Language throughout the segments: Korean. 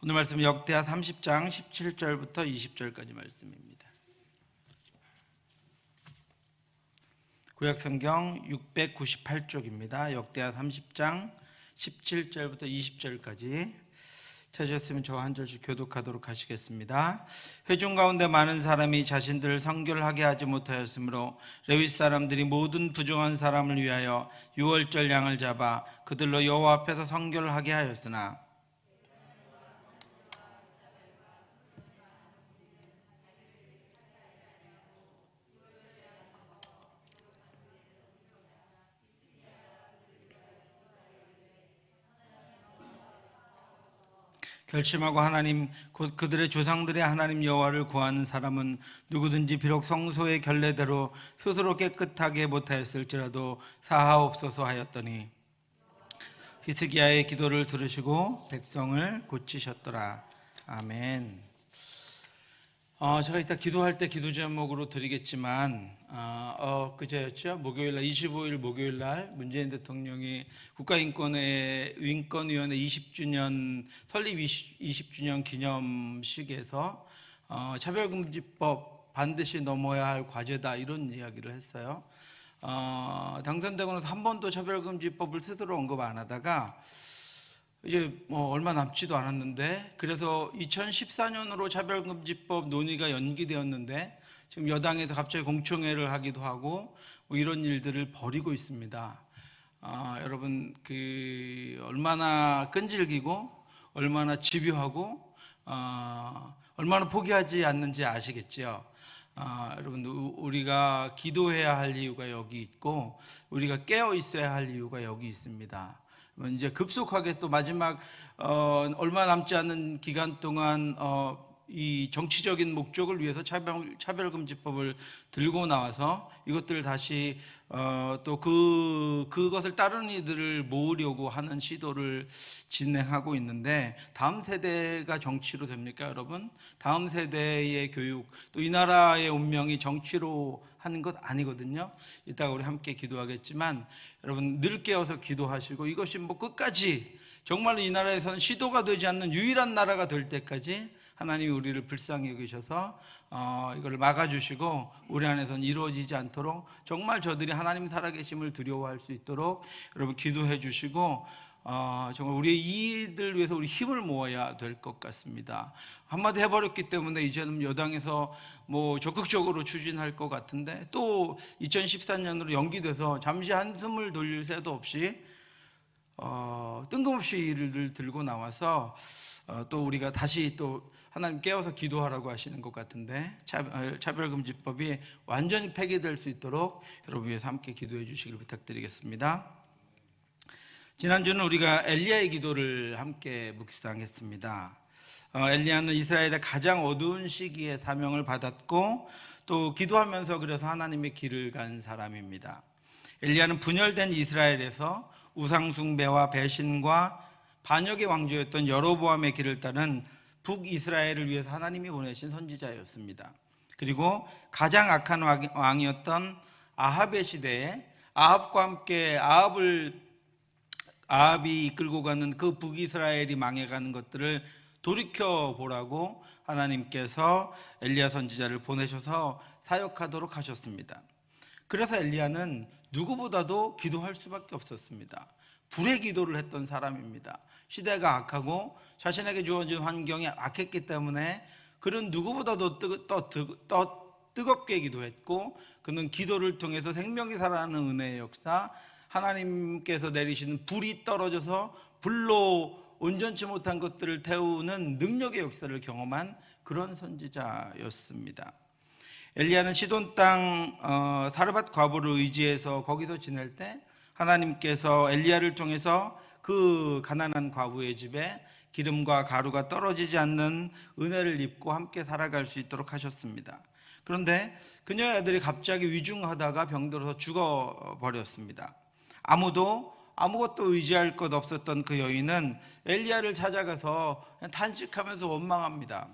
오늘 말씀 역대하 30장 17절부터 20절까지 말씀입니다. 구약성경 698쪽입니다. 역대하 30장 17절부터 20절까지 찾으셨으면 저와 한 절씩 교독하도록 하시겠습니다. 회중 가운데 많은 사람이 자신들을 성결하게 하지 못하였으므로 레위 사람들이 모든 부정한 사람을 위하여 유월절 양을 잡아 그들로 여호와 앞에서 성결하게 하였으나 결심하고 하나님 곧 그들의 조상들의 하나님 여호와를 구하는 사람은 누구든지 비록 성소의 결례대로 스스로 깨끗하게 못하였을지라도 사하옵소서 하였더니 히스기야의 기도를 들으시고 백성을 고치셨더라. 아멘. 제가 이따 기도할 때 기도 제목으로 드리겠지만 그제였죠? 목요일날 25일 목요일날 문재인 대통령이 국가인권위원회 20주년 설립 20주년 기념식에서 차별금지법 반드시 넘어야 할 과제다 이런 이야기를 했어요. 당선되고 나서 한 번도 차별금지법을 스스로 언급 안 하다가 이제 얼마 남지도 않았는데 그래서 2014년으로 차별금지법 논의가 연기되었는데 지금 여당에서 갑자기 공청회를 하기도 하고 이런 일들을 벌이고 있습니다. 여러분 얼마나 끈질기고 얼마나 집요하고 얼마나 포기하지 않는지 아시겠죠? 여러분 우리가 기도해야 할 이유가 여기 있고 우리가 깨어 있어야 할 이유가 여기 있습니다. 이제 급속하게 또 마지막 얼마 남지 않은 기간 동안 이 정치적인 목적을 위해서 차별금지법을 들고 나와서 이것들을 다시 또 그것을 따르는 이들을 모으려고 하는 시도를 진행하고 있는데 다음 세대가 정치로 됩니까, 여러분? 다음 세대의 교육 또 이 나라의 운명이 정치로 하는 것 아니거든요. 이따가 우리 함께 기도하겠지만 여러분 늘 깨어서 기도하시고 이것이 끝까지 정말로 이 나라에서는 시도가 되지 않는 유일한 나라가 될 때까지 하나님이 우리를 불쌍히 여기셔서 이걸 막아주시고 우리 안에서는 이루어지지 않도록 정말 저들이 하나님 살아계심을 두려워할 수 있도록 여러분 기도해 주시고 정말 우리의 이익을 위해서 우리 힘을 모아야 될 것 같습니다. 한마디 해버렸기 때문에 이제는 여당에서 적극적으로 추진할 것 같은데 또 2014년으로 연기돼서 잠시 한숨을 돌릴 새도 없이 뜬금없이 일을 들고 나와서 또 우리가 다시 또 하나님 깨워서 기도하라고 하시는 것 같은데 차별금지법이 완전히 폐기될 수 있도록 여러분 위해서 함께 기도해 주시길 부탁드리겠습니다. 지난주는 우리가 엘리야의 기도를 함께 묵상했습니다. 엘리야는 이스라엘의 가장 어두운 시기에 사명을 받았고 또 기도하면서 그래서 하나님의 길을 간 사람입니다. 엘리야는 분열된 이스라엘에서 우상숭배와 배신과 반역의 왕조였던 여로보암의 길을 따른 북이스라엘을 위해서 하나님이 보내신 선지자였습니다. 그리고 가장 악한 왕이었던 아합의 시대에 아합과 함께 아합이 이끌고 가는 그 북이스라엘이 망해가는 것들을 돌이켜보라고 하나님께서 엘리야 선지자를 보내셔서 사역하도록 하셨습니다. 그래서 엘리야는 누구보다도 기도할 수밖에 없었습니다. 불의 기도를 했던 사람입니다. 시대가 악하고 자신에게 주어진 환경이 악했기 때문에 그는 누구보다도 뜨겁게 기도했고 그는 기도를 통해서 생명이 살아나는 은혜의 역사, 하나님께서 내리시는 불이 떨어져서 불로 온전치 못한 것들을 태우는 능력의 역사를 경험한 그런 선지자였습니다. 엘리야는 시돈 땅 사르밧 과부를 의지해서 거기서 지낼 때 하나님께서 엘리야를 통해서 그 가난한 과부의 집에 기름과 가루가 떨어지지 않는 은혜를 입고 함께 살아갈 수 있도록 하셨습니다. 그런데 그녀의 아들이 갑자기 위중하다가 병들어서 죽어버렸습니다. 아무것도 의지할 것 없었던 그 여인은 엘리야를 찾아가서 그냥 탄식하면서 원망합니다.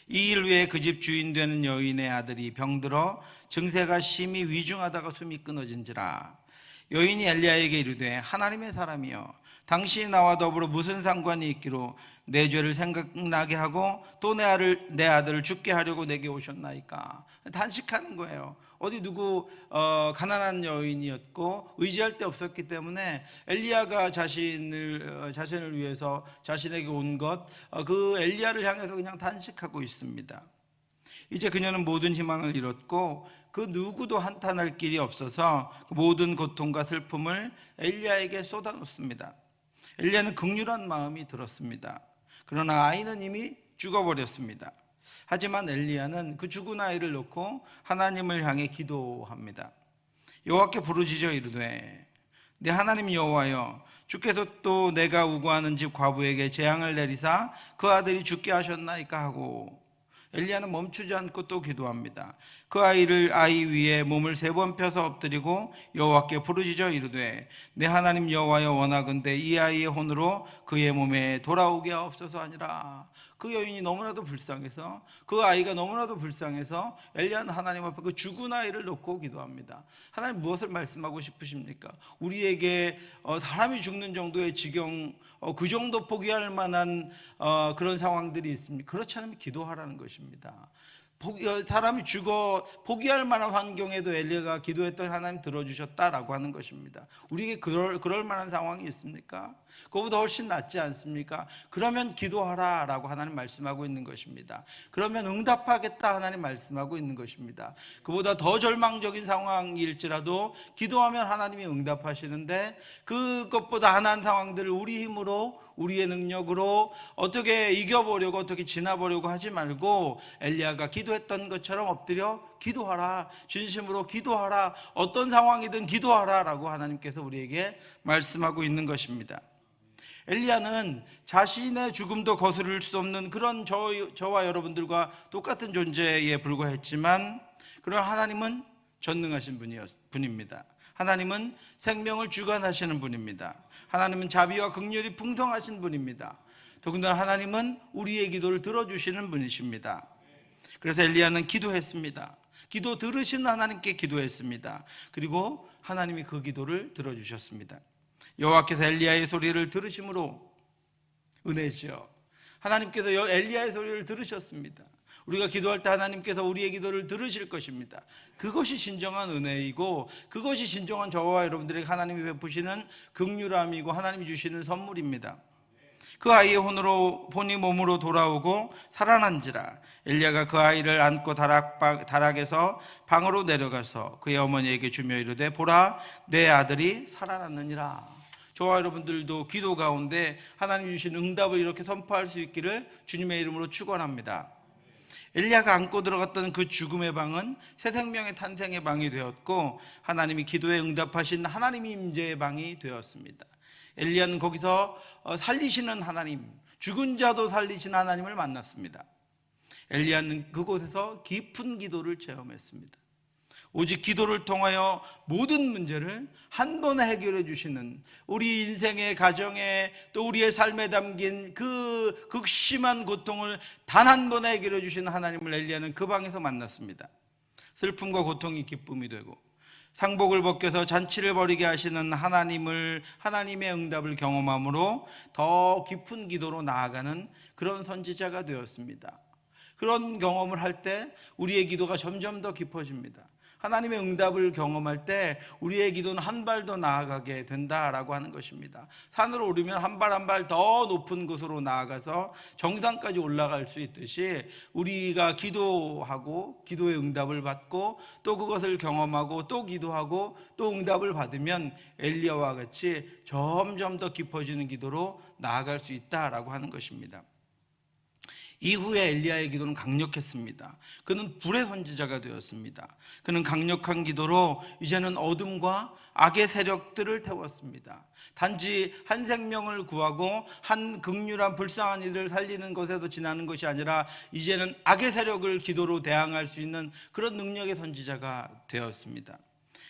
이 일 위해 그 집 주인 되는 여인의 아들이 병들어 증세가 심히 위중하다가 숨이 끊어진지라. 여인이 엘리야에게 이르되 하나님의 사람이여 당신이 나와 더불어 무슨 상관이 있기로 내 죄를 생각나게 하고 또 내 아들을 죽게 하려고 내게 오셨나이까. 단식하는 거예요. 어디 누구 가난한 여인이었고 의지할 데 없었기 때문에 엘리야가 자신을 위해서 자신에게 온 것, 그 엘리야를 향해서 그냥 단식하고 있습니다. 이제 그녀는 모든 희망을 잃었고 그 누구도 한탄할 길이 없어서 모든 고통과 슬픔을 엘리야에게 쏟아놓습니다. 엘리야는 극률한 마음이 들었습니다. 그러나 아이는 이미 죽어버렸습니다. 하지만 엘리야는 그 죽은 아이를 놓고 하나님을 향해 기도합니다. 여호와께 부르짖어 이르되 내 하나님 여호와여, 주께서 또 내가 우고하는 집 과부에게 재앙을 내리사 그 아들이 죽게 하셨나이까 하고, 엘리야는 멈추지 않고 또 기도합니다. 그 아이 위에 몸을 3번 펴서 엎드리고 여호와께 부르짖어 이르되 내 하나님 여호와여, 원하건대 이 아이의 혼으로 그의 몸에 돌아오게 하옵소서 하니라. 그 여인이 너무나도 불쌍해서, 그 아이가 너무나도 불쌍해서 엘리야는 하나님 앞에 그 죽은 아이를 놓고 기도합니다. 하나님 무엇을 말씀하고 싶으십니까? 우리에게 사람이 죽는 정도의 지경, 그 정도 포기할 만한 그런 상황들이 있습니까? 그렇지 않으면 기도하라는 것입니다. 사람이 죽어 포기할 만한 환경에도 엘리야가 기도했던 하나님 들어주셨다라고 하는 것입니다. 우리에게 그럴 만한 상황이 있습니까? 그거보다 훨씬 낫지 않습니까? 그러면 기도하라 라고 하나님 말씀하고 있는 것입니다. 그러면 응답하겠다 하나님 말씀하고 있는 것입니다. 그보다 더 절망적인 상황일지라도 기도하면 하나님이 응답하시는데, 그것보다 한한 상황들을 우리 힘으로, 우리의 능력으로 어떻게 이겨보려고, 어떻게 지나보려고 하지 말고 엘리야가 기도했던 것처럼 엎드려 기도하라, 진심으로 기도하라, 어떤 상황이든 기도하라 라고 하나님께서 우리에게 말씀하고 있는 것입니다. 엘리야는 자신의 죽음도 거스를 수 없는 그런 저와 여러분들과 똑같은 존재에 불과했지만, 그러나 하나님은 전능하신 분입니다. 하나님은 생명을 주관하시는 분입니다. 하나님은 자비와 긍휼이 풍성하신 분입니다. 더군다나 하나님은 우리의 기도를 들어주시는 분이십니다. 그래서 엘리야는 기도했습니다. 기도 들으신 하나님께 기도했습니다. 그리고 하나님이 그 기도를 들어주셨습니다. 여호와께서 엘리야의 소리를 들으심으로 은혜죠. 하나님께서 엘리야의 소리를 들으셨습니다. 우리가 기도할 때 하나님께서 우리의 기도를 들으실 것입니다. 그것이 진정한 은혜이고, 그것이 진정한 저와 여러분들에게 하나님이 베푸시는 긍휼함이고 하나님이 주시는 선물입니다. 그 아이의 혼이 몸으로 돌아오고 살아난지라. 엘리야가 그 아이를 안고 다락에서 방으로 내려가서 그의 어머니에게 주며 이르되 보라, 내 아들이 살아났느니라. 저와 여러분들도 기도 가운데 하나님 주신 응답을 이렇게 선포할 수 있기를 주님의 이름으로 축원합니다. 엘리야가 안고 들어갔던 그 죽음의 방은 새 생명의 탄생의 방이 되었고, 하나님이 기도에 응답하신 하나님의 임재의 방이 되었습니다. 엘리야는 거기서 살리시는 하나님, 죽은 자도 살리시는 하나님을 만났습니다. 엘리야는 그곳에서 깊은 기도를 체험했습니다. 오직 기도를 통하여 모든 문제를 한 번에 해결해 주시는, 우리 인생의 가정에 또 우리의 삶에 담긴 그 극심한 고통을 단 한 번에 해결해 주시는 하나님을 엘리야는 그 방에서 만났습니다. 슬픔과 고통이 기쁨이 되고 상복을 벗겨서 잔치를 벌이게 하시는 하나님의 응답을 경험함으로 더 깊은 기도로 나아가는 그런 선지자가 되었습니다. 그런 경험을 할 때 우리의 기도가 점점 더 깊어집니다. 하나님의 응답을 경험할 때 우리의 기도는 한 발 더 나아가게 된다라고 하는 것입니다. 산으로 오르면 한 발 한 발 더 높은 곳으로 나아가서 정상까지 올라갈 수 있듯이, 우리가 기도하고 기도의 응답을 받고 또 그것을 경험하고 또 기도하고 또 응답을 받으면 엘리야와 같이 점점 더 깊어지는 기도로 나아갈 수 있다라고 하는 것입니다. 이후에 엘리야의 기도는 강력했습니다. 그는 불의 선지자가 되었습니다. 그는 강력한 기도로 이제는 어둠과 악의 세력들을 태웠습니다. 단지 한 생명을 구하고 한 극률한 불쌍한 이들을 살리는 것에서 지나는 것이 아니라 이제는 악의 세력을 기도로 대항할 수 있는 그런 능력의 선지자가 되었습니다.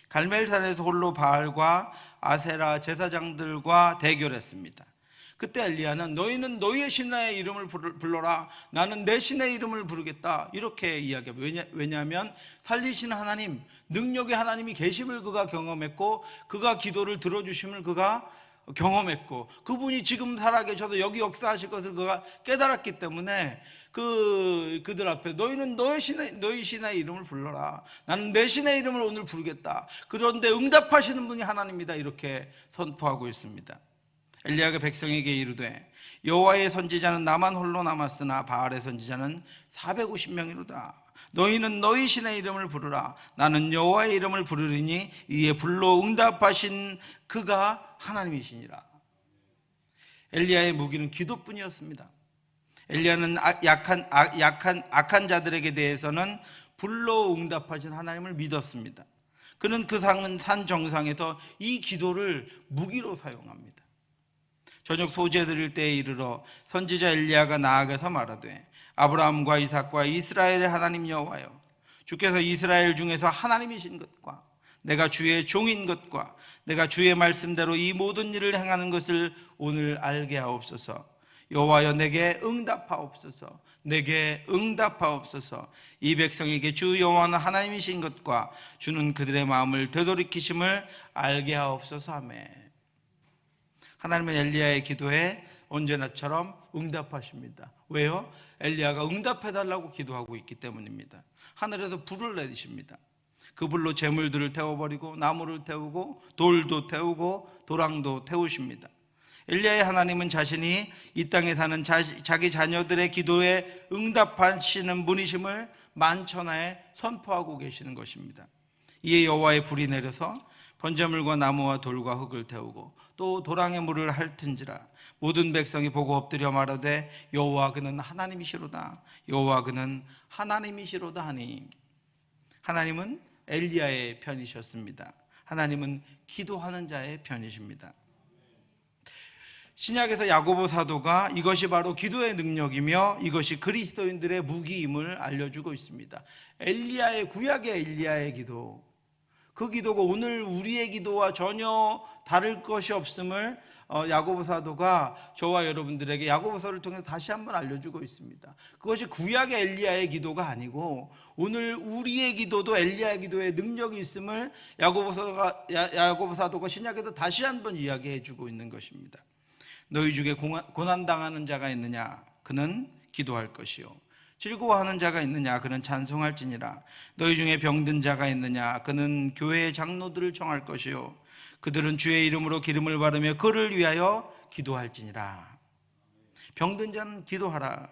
갈멜산에서 홀로 바알과 아세라 제사장들과 대결했습니다. 그때 엘리야는 너희는 너희의 신의 이름을 불러라, 나는 내 신의 이름을 부르겠다, 이렇게 이야기합니다. 왜냐하면 살리시는 하나님, 능력의 하나님이 계심을 그가 경험했고, 그가 기도를 들어주심을 그가 경험했고 그분이 지금 살아계셔도 여기 역사하실 것을 그가 깨달았기 때문에 그들 앞에 너희는 너희 신의 이름을 불러라. 나는 내 신의 이름을 오늘 부르겠다. 그런데 응답하시는 분이 하나님이다. 이렇게 선포하고 있습니다. 엘리야가 백성에게 이르되 여호와의 선지자는 나만 홀로 남았으나 바알의 선지자는 450명이로다. 너희는 너희 신의 이름을 부르라. 나는 여호와의 이름을 부르리니 이에 불러 응답하신 그가 하나님이시니라. 엘리야의 무기는 기도뿐이었습니다. 엘리야는 악한 자들에게 대해서는 불러 응답하신 하나님을 믿었습니다. 그는 그 산 정상에서 이 기도를 무기로 사용합니다. 저녁 소재 드릴 때에 이르러 선지자 엘리야가 나아가서 말하되 아브라함과 이삭과 이스라엘의 하나님 여호와여, 주께서 이스라엘 중에서 하나님이신 것과 내가 주의 종인 것과 내가 주의 말씀대로 이 모든 일을 행하는 것을 오늘 알게 하옵소서. 여호와여, 내게 응답하옵소서. 내게 응답하옵소서. 이 백성에게 주 여호와는 하나님이신 것과 주는 그들의 마음을 되돌이키심을 알게 하옵소서 하매. 하나님은 엘리야의 기도에 언제나처럼 응답하십니다. 왜요? 엘리야가 응답해달라고 기도하고 있기 때문입니다. 하늘에서 불을 내리십니다. 그 불로 재물들을 태워버리고 나무를 태우고 돌도 태우고 도랑도 태우십니다. 엘리야의 하나님은 자신이 이 땅에 사는 자기 자녀들의 기도에 응답하시는 분이심을 만천하에 선포하고 계시는 것입니다. 이에 여호와의 불이 내려서 번제물과 나무와 돌과 흙을 태우고 또 도랑의 물을 핥은지라. 모든 백성이 보고 엎드려 말하되 여호와 그는 하나님이시로다. 여호와 그는 하나님이시로다 하니. 하나님은 엘리야의 편이셨습니다. 하나님은 기도하는 자의 편이십니다. 신약에서 야고보 사도가 이것이 바로 기도의 능력이며 이것이 그리스도인들의 무기임을 알려주고 있습니다. 구약의 엘리야의 기도, 그 기도가 오늘 우리의 기도와 전혀 다를 것이 없음을 야고보 사도가 저와 여러분들에게 야고보서를 통해서 다시 한번 알려주고 있습니다. 그것이 구약의 엘리야의 기도가 아니고 오늘 우리의 기도도 엘리야의 기도에 능력이 있음을 야고보 사도가 신약에서 다시 한번 이야기해 주고 있는 것입니다. 너희 중에 고난당하는 자가 있느냐? 그는 기도할 것이요. 즐거워하는 자가 있느냐? 그는 찬송할지니라. 너희 중에 병든 자가 있느냐? 그는 교회의 장로들을 청할 것이요. 그들은 주의 이름으로 기름을 바르며 그를 위하여 기도할지니라. 병든 자는 기도하라.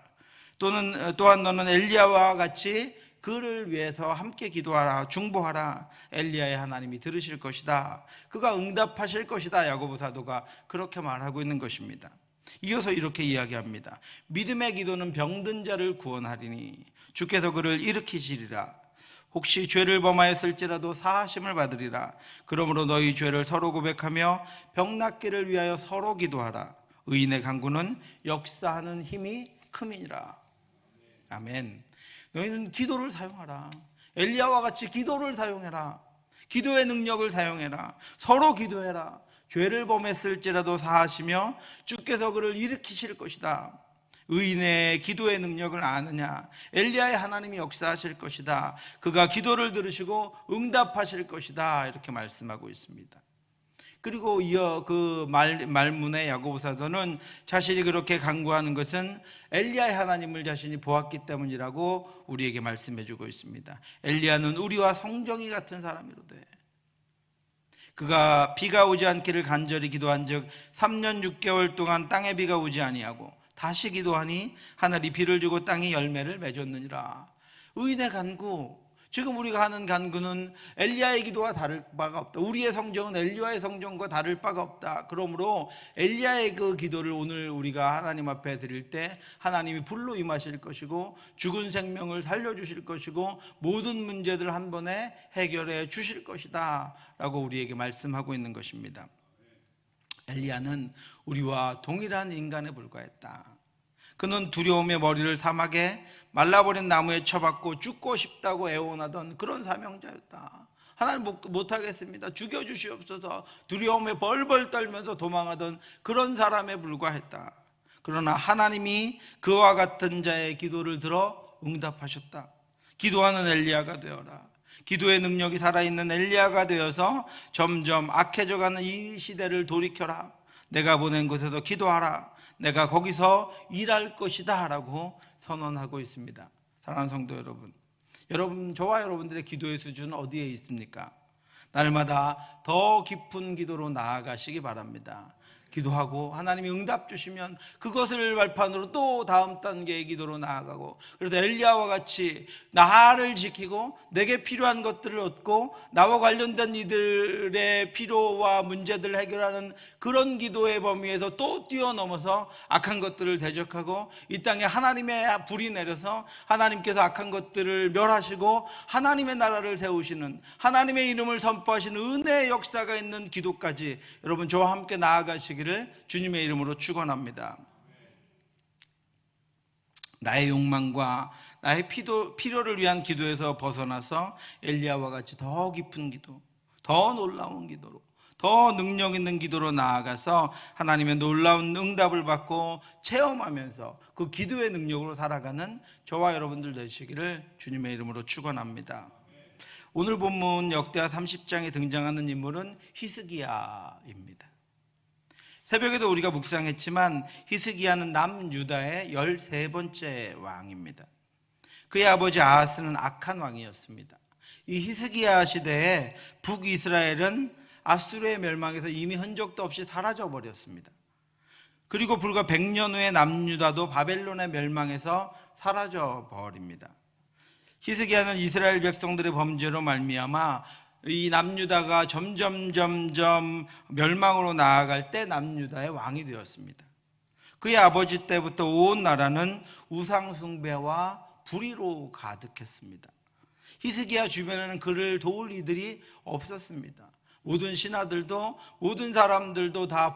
또한 너는 엘리야와 같이 그를 위해서 함께 기도하라. 중보하라. 엘리야의 하나님이 들으실 것이다. 그가 응답하실 것이다. 야고보 사도가 그렇게 말하고 있는 것입니다. 이어서 이렇게 이야기합니다. 믿음의 기도는 병든 자를 구원하리니 주께서 그를 일으키시리라. 혹시 죄를 범하였을지라도 사하심을 받으리라. 그러므로 너희 죄를 서로 고백하며 병 낫기를 위하여 서로 기도하라. 의인의 간구는 역사하는 힘이 큼이니라. 아멘. 너희는 기도를 사용하라. 엘리야와 같이 기도를 사용해라. 기도의 능력을 사용해라. 서로 기도해라. 죄를 범했을지라도 사하시며 주께서 그를 일으키실 것이다. 의인의 기도의 능력을 아느냐? 엘리야의 하나님이 역사하실 것이다. 그가 기도를 들으시고 응답하실 것이다. 이렇게 말씀하고 있습니다. 그리고 이어 그 말문에 야고보 사도는 자신이 그렇게 간구하는 것은 엘리야의 하나님을 자신이 보았기 때문이라고 우리에게 말씀해 주고 있습니다. 엘리야는 우리와 성정이 같은 사람이로되 그가 비가 오지 않기를 간절히 기도한즉 3년 6개월 동안 땅에 비가 오지 아니하고 다시 기도하니 하늘이 비를 주고 땅이 열매를 맺었느니라. 의인의 간구, 지금 우리가 하는 간구는 엘리야의 기도와 다를 바가 없다. 우리의 성정은 엘리야의 성정과 다를 바가 없다. 그러므로 엘리야의 그 기도를 오늘 우리가 하나님 앞에 드릴 때 하나님이 불로 임하실 것이고 죽은 생명을 살려주실 것이고 모든 문제들 한 번에 해결해 주실 것이다 라고 우리에게 말씀하고 있는 것입니다. 엘리야는 우리와 동일한 인간에 불과했다. 그는 두려움의 머리를 사막에 말라버린 나무에 쳐박고 죽고 싶다고 애원하던 그런 사명자였다. 하나님 못하겠습니다. 죽여주시옵소서. 두려움에 벌벌 떨면서 도망하던 그런 사람에 불과했다. 그러나 하나님이 그와 같은 자의 기도를 들어 응답하셨다. 기도하는 엘리야가 되어라. 기도의 능력이 살아있는 엘리야가 되어서 점점 악해져가는 이 시대를 돌이켜라. 내가 보낸 곳에서 기도하라. 내가 거기서 일할 것이다 라고 선언하고 있습니다. 사랑하는 성도 여러분, 저와 여러분들의 기도의 수준은 어디에 있습니까? 날마다 더 깊은 기도로 나아가시기 바랍니다. 기도하고 하나님이 응답 주시면 그것을 발판으로 또 다음 단계의 기도로 나아가고, 그래서 엘리야와 같이 나를 지키고 내게 필요한 것들을 얻고 나와 관련된 이들의 필요와 문제들을 해결하는 그런 기도의 범위에서 또 뛰어넘어서 악한 것들을 대적하고 이 땅에 하나님의 불이 내려서 하나님께서 악한 것들을 멸하시고 하나님의 나라를 세우시는, 하나님의 이름을 선포하시는 은혜의 역사가 있는 기도까지 여러분 저와 함께 나아가시기를 주님의 이름으로 축원합니다. 나의 욕망과 나의 필요를 위한 기도에서 벗어나서 엘리야와 같이 더 깊은 기도, 더 놀라운 기도로, 더 능력 있는 기도로 나아가서 하나님의 놀라운 응답을 받고 체험하면서 그 기도의 능력으로 살아가는 저와 여러분들 되시기를 주님의 이름으로 축원합니다. 오늘 본문 역대하 30장에 등장하는 인물은 히스기야입니다. 새벽에도 우리가 묵상했지만 히스기야는 남유다의 13번째 왕입니다. 그의 아버지 아하스는 악한 왕이었습니다. 이 히스기야 시대에 북이스라엘은 아수르의 멸망에서 이미 흔적도 없이 사라져 버렸습니다. 그리고 불과 100년 후에 남유다도 바벨론의 멸망에서 사라져 버립니다. 히스기야는 이스라엘 백성들의 범죄로 말미암아 이 남유다가 점점 멸망으로 나아갈 때 남유다의 왕이 되었습니다. 그의 아버지 때부터 온 나라는 우상 숭배와 불의로 가득했습니다. 히스기야 주변에는 그를 도울 이들이 없었습니다. 모든 신하들도, 모든 사람들도 다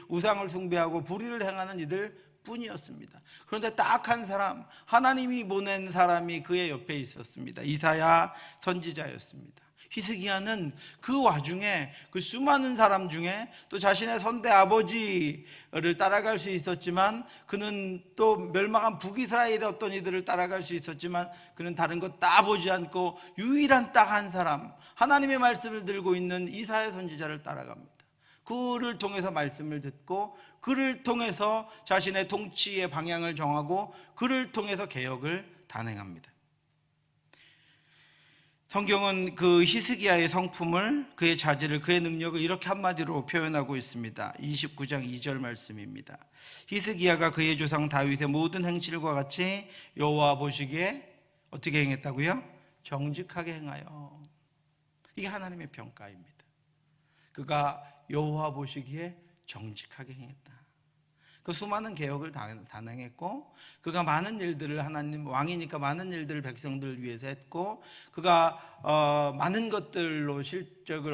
우상을 숭배하고 불의를 행하는 이들 뿐이었습니다. 그런데 딱 한 사람, 하나님이 보낸 사람이 그의 옆에 있었습니다. 이사야 선지자였습니다. 히스기야는 그 와중에 그 수많은 사람 중에 또 자신의 선대 아버지를 따라갈 수 있었지만, 그는 또 멸망한 북이스라엘의 어떤 이들을 따라갈 수 있었지만 그는 다른 것 다 보지 않고 유일한 딱 한 사람, 하나님의 말씀을 들고 있는 이사야 선지자를 따라갑니다. 그를 통해서 말씀을 듣고 그를 통해서 자신의 통치의 방향을 정하고 그를 통해서 개혁을 단행합니다. 성경은 그 히스기야의 성품을, 그의 자질을, 그의 능력을 이렇게 한마디로 표현하고 있습니다. 29장 2절 말씀입니다. 히스기야가 그의 조상 다윗의 모든 행실과 같이 여호와 보시기에 어떻게 행했다고요? 정직하게 행하여. 이게 하나님의 평가입니다. 그가 여호와 보시기에 정직하게 행했다. 그 수많은 개혁을 단행했고, 그가 많은 일들을, 하나님 왕이니까 많은 일들을 백성들을 위해서 했고, 그가 많은 것들로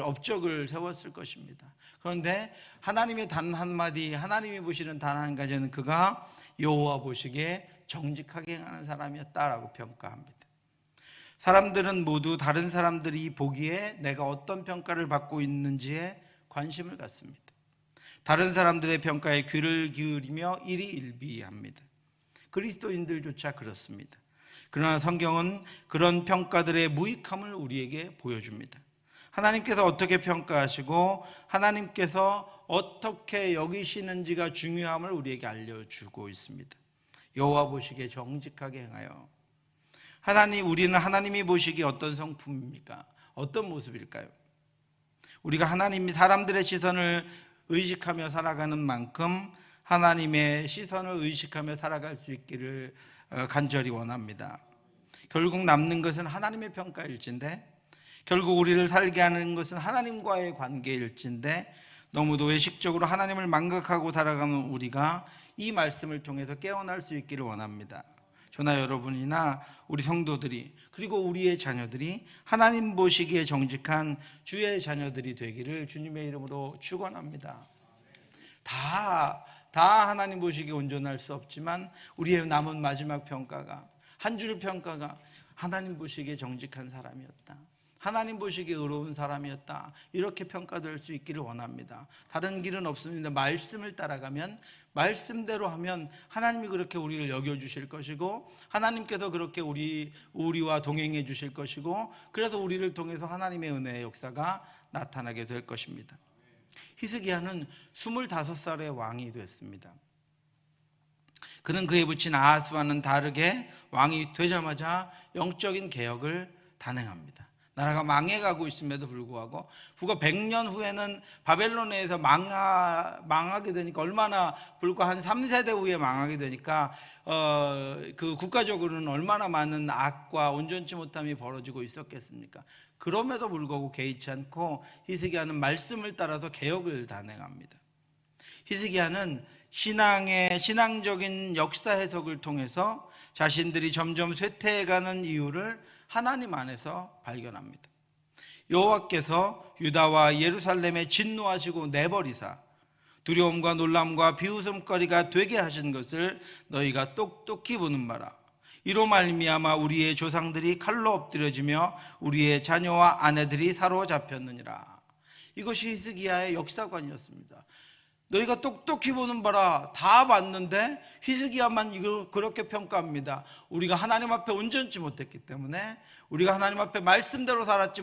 업적을 세웠을 것입니다. 그런데 하나님의 단 한마디, 하나님이 보시는 단 한 가지는 그가 여호와 보시기에 정직하게 행하는 사람이었다라고 평가합니다. 사람들은 모두 다른 사람들이 보기에 내가 어떤 평가를 받고 있는지에 관심을 갖습니다. 다른 사람들의 평가에 귀를 기울이며 일희일비합니다. 그리스도인들조차 그렇습니다. 그러나 성경은 그런 평가들의 무익함을 우리에게 보여줍니다. 하나님께서 어떻게 평가하시고 하나님께서 어떻게 여기시는지가 중요함을 우리에게 알려주고 있습니다. 여호와 보시기에 정직하게 행하여. 우리는 하나님이 보시기에 어떤 성품입니까? 어떤 모습일까요? 우리가 사람들의 시선을 의식하며 살아가는 만큼 하나님의 시선을 의식하며 살아갈 수 있기를 간절히 원합니다. 결국 남는 것은 하나님의 평가일진데, 결국 우리를 살게 하는 것은 하나님과의 관계일진데, 너무도 외식적으로 하나님을 망각하고 살아가는 우리가 이 말씀을 통해서 깨어날 수 있기를 원합니다. 저나 여러분이나 우리 성도들이, 그리고 우리의 자녀들이 하나님 보시기에 정직한 주의 자녀들이 되기를 주님의 이름으로 축원합니다. 다 하나님 보시기에 온전할 수 없지만 우리의 남은 마지막 평가가, 한 줄 평가가 하나님 보시기에 정직한 사람이었다, 하나님 보시기에 의로운 사람이었다, 이렇게 평가될 수 있기를 원합니다. 다른 길은 없습니다. 말씀을 따라가면, 말씀대로 하면 하나님이 그렇게 우리를 여겨주실 것이고, 하나님께서 그렇게 우리와 동행해 주실 것이고, 그래서 우리를 통해서 하나님의 은혜의 역사가 나타나게 될 것입니다. 히스기야는 25살의 왕이 됐습니다. 그는 그에 붙인 아하스와는 다르게 왕이 되자마자 영적인 개혁을 단행합니다. 나라가 망해가고 있음에도 불구하고 불과 100년 후에는 바벨론에서 망하게 되니까, 얼마나 불과 한 3세대 후에 망하게 되니까 그 국가적으로는 얼마나 많은 악과 온전치 못함이 벌어지고 있었겠습니까? 그럼에도 불구하고 개의치 않고 히스기야는 말씀을 따라서 개혁을 단행합니다. 히스기야는 신앙적인 역사 해석을 통해서 자신들이 점점 쇠퇴해가는 이유를 하나님 안에서 발견합니다. 여호와께서 유다와 예루살렘에 진노하시고 내버리사 두려움과 놀람과 비웃음거리가 되게 하신 것을 너희가 똑똑히 보는 바라. 이로 말미암아 우리의 조상들이 칼로 엎드려지며 우리의 자녀와 아내들이 사로잡혔느니라. 이것이 히스기야의 역사관이었습니다. 너희가 똑똑히 보는 바라. 다 봤는데 히스기야만 이걸 그렇게 평가합니다. 우리가 하나님 앞에 온전치 못했기 때문에, 우리가 하나님 앞에 말씀대로 살았지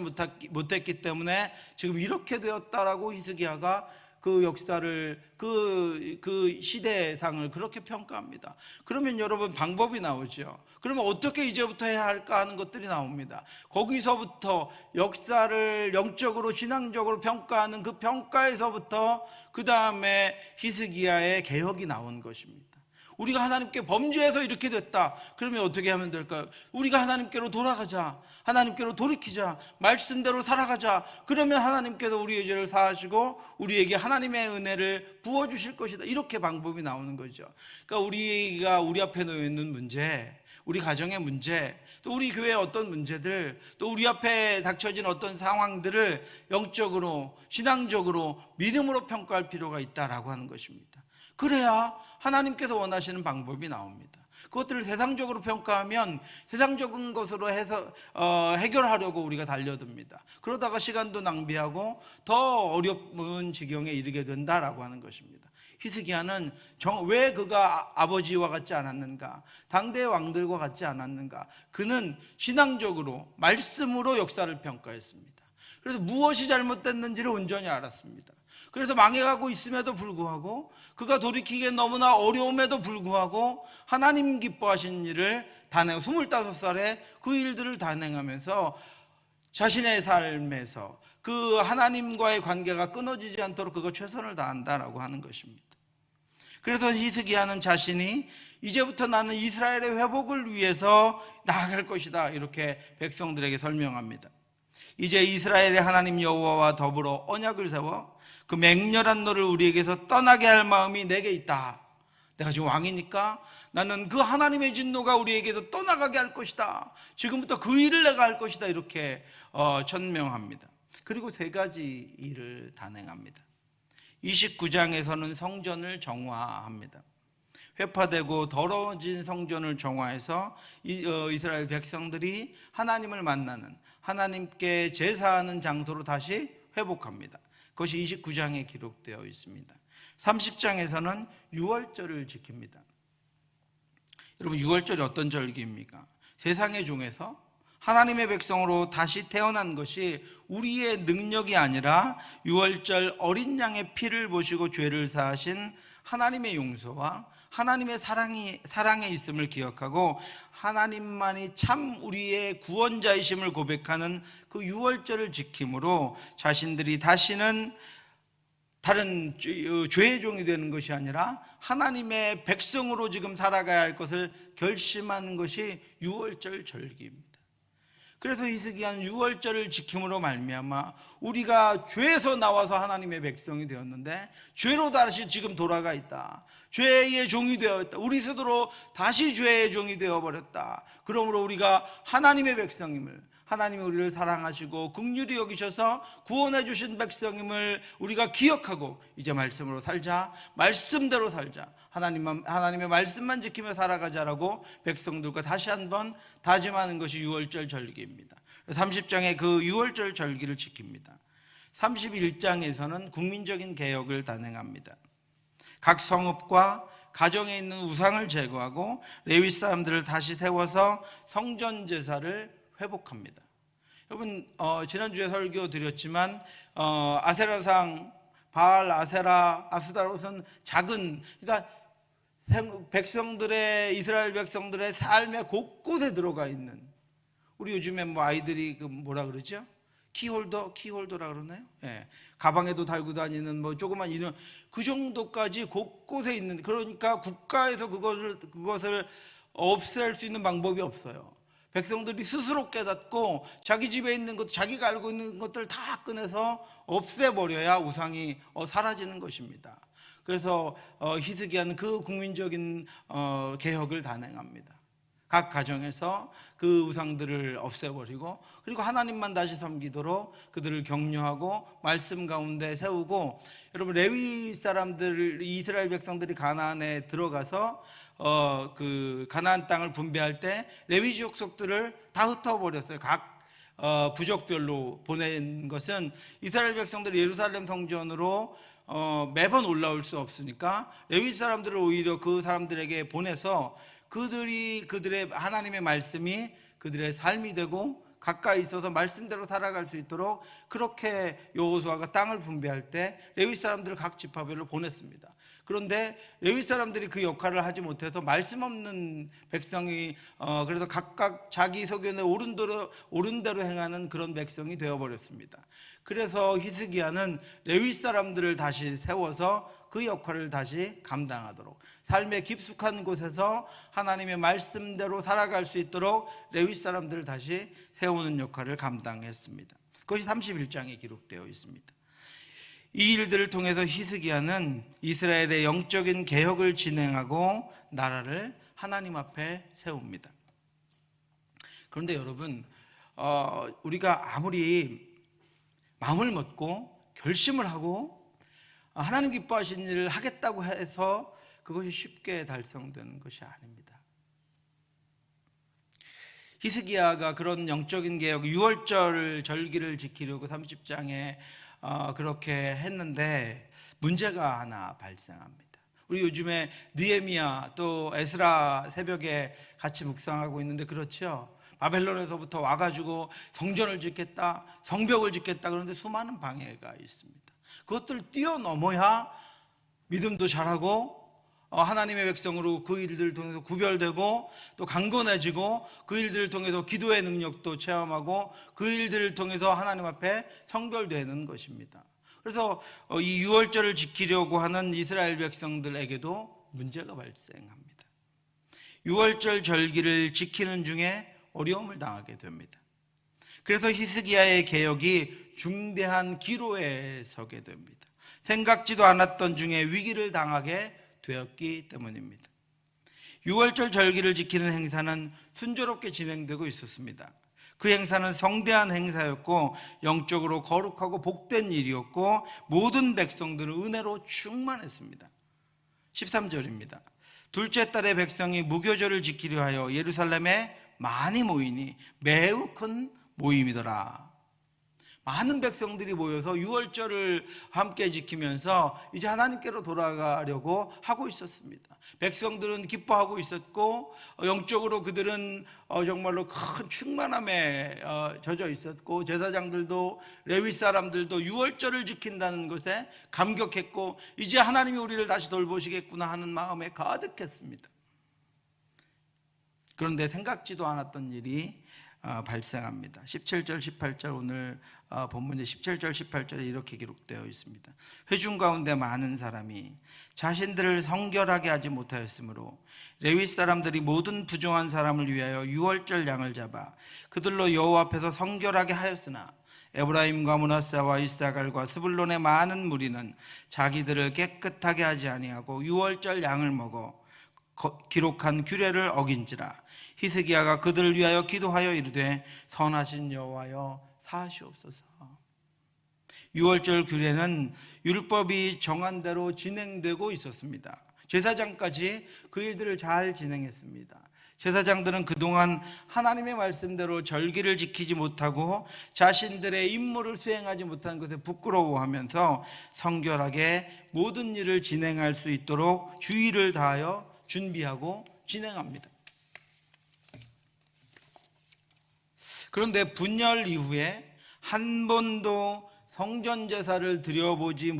못했기 때문에 지금 이렇게 되었다라고 히스기야가 그 역사를, 그 시대상을 그렇게 평가합니다. 그러면 여러분, 방법이 나오죠. 그러면 어떻게 이제부터 해야 할까 하는 것들이 나옵니다. 거기서부터 역사를 영적으로 신앙적으로 평가하는 그 평가에서부터 그 다음에 히스기야의 개혁이 나온 것입니다. 우리가 하나님께 범죄해서 이렇게 됐다. 그러면 어떻게 하면 될까요? 우리가 하나님께로 돌아가자. 하나님께로 돌이키자. 말씀대로 살아가자. 그러면 하나님께서 우리의 죄를 사하시고 우리에게 하나님의 은혜를 부어주실 것이다. 이렇게 방법이 나오는 거죠. 그러니까 우리가 우리 앞에 놓여 있는 문제, 우리 가정의 문제, 또 우리 교회의 어떤 문제들, 또 우리 앞에 닥쳐진 어떤 상황들을 영적으로, 신앙적으로, 믿음으로 평가할 필요가 있다라고 하는 것입니다. 그래야 하나님께서 원하시는 방법이 나옵니다. 그것들을 세상적으로 평가하면 세상적인 것으로 해서 해결하려고 우리가 달려듭니다. 그러다가 시간도 낭비하고 더 어려운 지경에 이르게 된다라고 하는 것입니다. 히스기야는 왜 그가 아버지와 같지 않았는가, 당대의 왕들과 같지 않았는가? 그는 신앙적으로, 말씀으로 역사를 평가했습니다. 그래서 무엇이 잘못됐는지를 온전히 알았습니다. 그래서 망해가고 있음에도 불구하고, 그가 돌이키기에 너무나 어려움에도 불구하고 하나님 기뻐하신 일을 25살에 그 일들을 단행하면서 자신의 삶에서 그 하나님과의 관계가 끊어지지 않도록 그가 최선을 다한다라고 하는 것입니다. 그래서 히스기야는 자신이 이제부터 나는 이스라엘의 회복을 위해서 나아갈 것이다, 이렇게 백성들에게 설명합니다. 이제 이스라엘의 하나님 여호와와 더불어 언약을 세워 그 맹렬한 너를 우리에게서 떠나게 할 마음이 내게 있다. 내가 지금 왕이니까 나는 그 하나님의 진노가 우리에게서 떠나가게 할 것이다. 지금부터 그 일을 내가 할 것이다. 이렇게 천명합니다. 그리고 3가지 일을 단행합니다. 29장에서는 성전을 정화합니다. 회파되고 더러워진 성전을 정화해서 이스라엘 백성들이 하나님을 만나는, 하나님께 제사하는 장소로 다시 회복합니다. 그것이 29장에 기록되어 있습니다. 30장에서는 유월절을 지킵니다. 여러분, 유월절이 어떤 절기입니까? 세상의 중에서 하나님의 백성으로 다시 태어난 것이 우리의 능력이 아니라 유월절 어린 양의 피를 보시고 죄를 사하신 하나님의 용서와 하나님의 사랑에 있음을 기억하고 하나님만이 참 우리의 구원자이심을 고백하는 그 유월절을 지킴으로 자신들이 다시는 다른 죄의 종이 되는 것이 아니라 하나님의 백성으로 지금 살아가야 할 것을 결심하는 것이 유월절 절기입니다. 그래서 히스기야는 유월절을 지킴으로 말미암아 우리가 죄에서 나와서 하나님의 백성이 되었는데 죄로 다시 지금 돌아가 있다. 죄의 종이 되었다. 우리 스스로 다시 죄의 종이 되어버렸다. 그러므로 우리가 하나님의 백성임을, 하나님이 우리를 사랑하시고 긍휼히 여기셔서 구원해 주신 백성임을 우리가 기억하고 이제 말씀으로 살자, 말씀대로 살자, 하나님의 말씀만 지키며 살아가자라고 백성들과 다시 한번 다짐하는 것이 유월절 절기입니다. 30장에 그 유월절 절기를 지킵니다. 31장에서는 국민적인 개혁을 단행합니다. 각 성읍과 가정에 있는 우상을 제거하고 레위 사람들을 다시 세워서 성전 제사를 회복합니다. 여러분, 지난주에 설교 드렸지만 아세라상 바알, 아세라, 아스다롯은 작은, 그러니까 백성들의, 이스라엘 백성들의 삶의 곳곳에 들어가 있는, 우리 요즘에 뭐 아이들이 그 뭐라 그러죠? 키홀더라 그러나요? 예. 가방에도 달고 다니는 뭐 조그만 이런 그 정도까지 곳곳에 있는, 그러니까 국가에서 그것을 없앨 수 있는 방법이 없어요. 백성들이 스스로 깨닫고 자기 집에 있는 것, 자기가 알고 있는 것들 다 꺼내서 없애버려야 우상이 사라지는 것입니다. 그래서 히스기야는 그 국민적인 개혁을 단행합니다. 각 가정에서 그 우상들을 없애버리고, 그리고 하나님만 다시 섬기도록 그들을 격려하고 말씀 가운데 세우고, 여러분 레위 사람들, 이스라엘 백성들이 가나안에 들어가서 그 가나안 땅을 분배할 때 레위 족속들을 다 흩어버렸어요. 각 부족별로 보낸 것은, 이스라엘 백성들이 예루살렘 성전으로 매번 올라올 수 없으니까 레위 사람들을 오히려 그 사람들에게 보내서 그들의 하나님의 말씀이 그들의 삶이 되고 가까이 있어서 말씀대로 살아갈 수 있도록, 그렇게 여호수아가 땅을 분배할 때 레위 사람들을 각 지파별로 보냈습니다. 그런데 레위 사람들이 그 역할을 하지 못해서 말씀 없는 백성이, 그래서 각각 자기 소견에 옳은 대로 행하는 그런 백성이 되어버렸습니다. 그래서 히스기야는 레위 사람들을 다시 세워서 그 역할을 다시 감당하도록, 삶의 깊숙한 곳에서 하나님의 말씀대로 살아갈 수 있도록 레위 사람들을 다시 세우는 역할을 감당했습니다. 그것이 31장에 기록되어 있습니다. 이 일들을 통해서 히스기야는 이스라엘의 영적인 개혁을 진행하고 나라를 하나님 앞에 세웁니다. 그런데 여러분, 우리가 아무리 마음을 먹고 결심을 하고 하나님 기뻐하신 일을 하겠다고 해서 그것이 쉽게 달성되는 것이 아닙니다. 히스기야가 그런 영적인 개혁, 6월절 절기를 지키려고 30장에 그렇게 했는데 문제가 하나 발생합니다. 우리 요즘에 느헤미야 또 에스라 새벽에 같이 묵상하고 있는데, 그렇죠? 바벨론에서부터 와가지고 성전을 짓겠다, 성벽을 짓겠다, 그런데 수많은 방해가 있습니다. 그것들을 뛰어넘어야 믿음도 잘하고 하나님의 백성으로 그 일들을 통해서 구별되고 또 강건해지고, 그 일들을 통해서 기도의 능력도 체험하고, 그 일들을 통해서 하나님 앞에 성별되는 것입니다. 그래서 이 유월절을 지키려고 하는 이스라엘 백성들에게도 문제가 발생합니다. 유월절 절기를 지키는 중에 어려움을 당하게 됩니다. 그래서 히스기야의 개혁이 중대한 기로에 서게 됩니다. 생각지도 않았던 중에 위기를 당하게 되었기 때문입니다. 유월절 절기를 지키는 행사는 순조롭게 진행되고 있었습니다. 그 행사는 성대한 행사였고 영적으로 거룩하고 복된 일이었고 모든 백성들은 은혜로 충만했습니다. 13절입니다. 둘째 달에 백성이 무교절을 지키려 하여 예루살렘에 많이 모이니 매우 큰 모임이더라. 많은 백성들이 모여서 유월절을 함께 지키면서 이제 하나님께로 돌아가려고 하고 있었습니다. 백성들은 기뻐하고 있었고 영적으로 그들은 정말로 큰 충만함에 젖어 있었고, 제사장들도 레위 사람들도 유월절을 지킨다는 것에 감격했고 이제 하나님이 우리를 다시 돌보시겠구나 하는 마음에 가득했습니다. 그런데 생각지도 않았던 일이 발생합니다. 17절 18절, 오늘 본문의 17절 18절에 이렇게 기록되어 있습니다. 회중 가운데 많은 사람이 자신들을 성결하게 하지 못하였으므로 레위 사람들이 모든 부정한 사람을 위하여 유월절 양을 잡아 그들로 여호와 앞에서 성결하게 하였으나 에브라임과 므낫세와 이사갈과 스불론의 많은 무리는 자기들을 깨끗하게 하지 아니하고 유월절 양을 먹어 기록한 규례를 어긴지라. 히스기야가 그들을 위하여 기도하여 이르되 선하신 여호와여 사하시옵소서. 유월절 규례는 율법이 정한 대로 진행되고 있었습니다. 제사장까지 그 일들을 잘 진행했습니다. 제사장들은 그동안 하나님의 말씀대로 절기를 지키지 못하고 자신들의 임무를 수행하지 못한 것에 부끄러워하면서 성결하게 모든 일을 진행할 수 있도록 주의를 다하여 준비하고 진행합니다. 그런데 분열 이후에 한 번도 성전 제사를 드려보지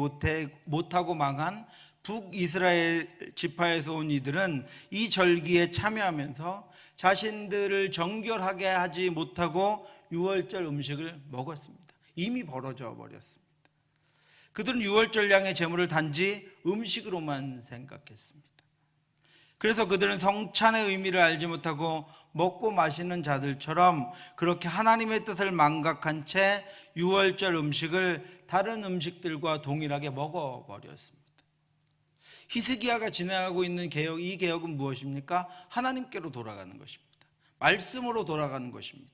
못하고 망한 북이스라엘 지파에서 온 이들은 이 절기에 참여하면서 자신들을 정결하게 하지 못하고 유월절 음식을 먹었습니다. 이미 벌어져 버렸습니다. 그들은 유월절 양의 제물을 단지 음식으로만 생각했습니다. 그래서 그들은 성찬의 의미를 알지 못하고 먹고 마시는 자들처럼 그렇게 하나님의 뜻을 망각한 채 유월절 음식을 다른 음식들과 동일하게 먹어버렸습니다. 히스기야가 진행하고 있는 개혁, 이 개혁은 무엇입니까? 하나님께로 돌아가는 것입니다. 말씀으로 돌아가는 것입니다.